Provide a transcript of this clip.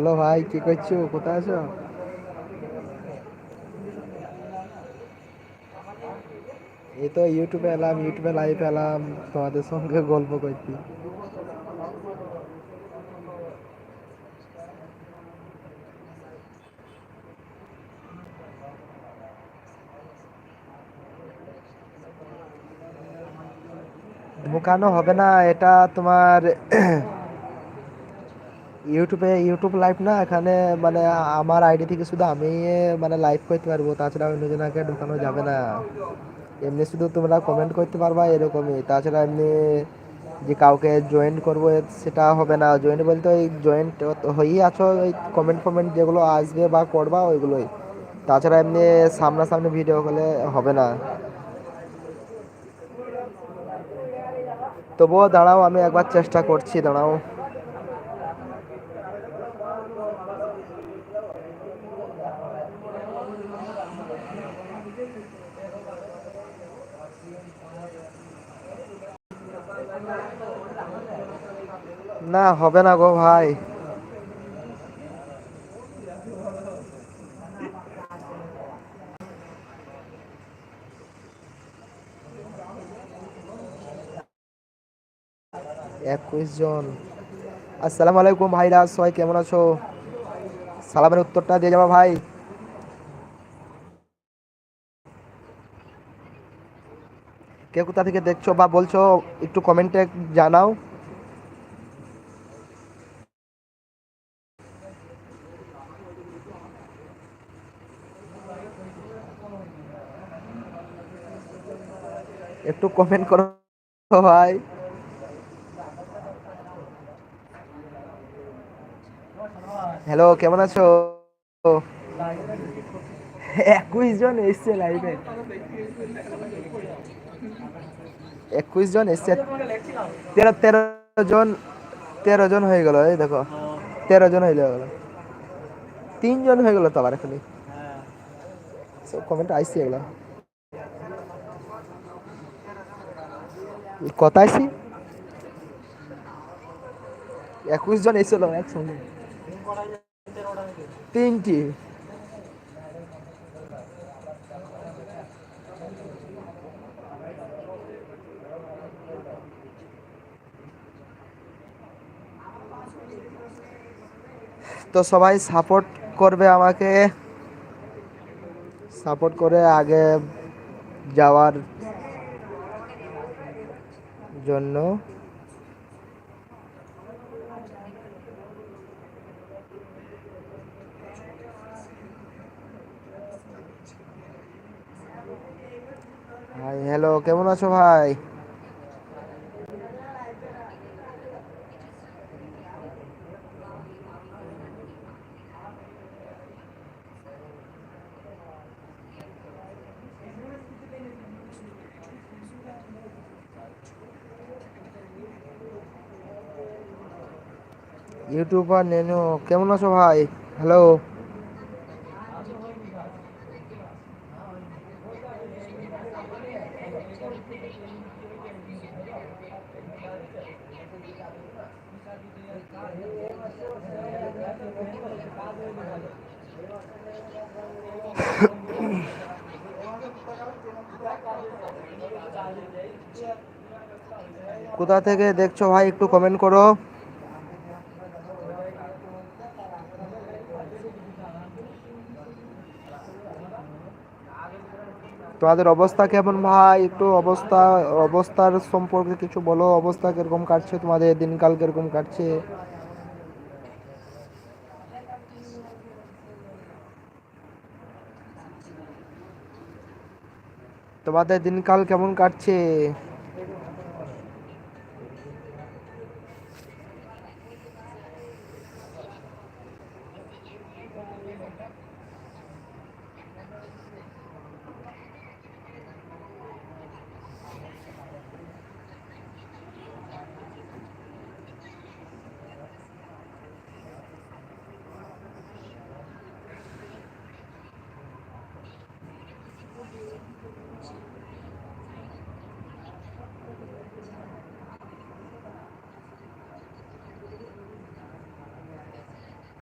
Hello ভাই, কি করছো? কোথায় আছো? এই তো ইউটিউবে এলাম, ইউটিউবে লাইভ এলাম তোমাদের সঙ্গে গল্প করতে। ঢুকানো হবে না, এটা তোমার ইউটিউব লাইভ না এখানে। মানে আমার আইডি থেকে শুধু আমি মানে লাইভ করতে পারবো, তাছাড়া অন্যজনকে ঢুকানো যাবে না। এমনি শুধু তোমরা কমেন্ট করতে পারবা এরকমই, তাছাড়া এমনি যে কাউকে জয়েন করবো সেটা হবে না। জয়েন বলতে ওই জয়েন্ট হয়েই আছো, ওই কমেন্ট ফমেন্ট যেগুলো আসবে বা করবা ওইগুলোই। তাছাড়া এমনি সামনাসামনি ভিডিও করলে হবে না। তবুও দাঁড়াও, আমি একবার চেষ্টা করছি, দাঁড়াও। না, হবে না গো ভাই। 21 জন। আসসালামু আলাইকুম ভাইরা, সবাই কেমন আছো? সালামের উত্তরটা দিয়ে যাবা ভাই। কে কোথা থেকে দেখছো বা বলছো একটু কমেন্টে জানাও। একটু কমেন্ট করো ভাই। হ্যালো, কেমন আছো? 21 জন এসছে লাইভে। 21 জন এসছে। 13 জন। 13 জন হয়ে গেল, এই দেখো। 13 জন হয়ে গেল। 3 জন হয়ে গেল তো আবার এখনই। সব কমেন্ট আইসি এগুলো। কত আইসি? 21 জন এসেছিল একসঙ্গে। তিনটি। তো সবাই সাপোর্ট করবে আমাকে, সাপোর্ট করে আগে যাওয়ার জন্য। হাই, হ্যালো, কেমন আছো ভাই? ইউটিউবার নেনু, কেমন আছো ভাই? হ্যালো। কোথা থেকে দেখছো ভাই একটু কমেন্ট করো। তোমাদের অবস্থা কেমন ভাই? একটু অবস্থার সম্পর্কে কিছু বলো। অবস্থা কিরকম কাটছে তোমাদের? দিনকাল কিরকম কাটছে? তোমাদের দিনকাল কেমন কাটছে?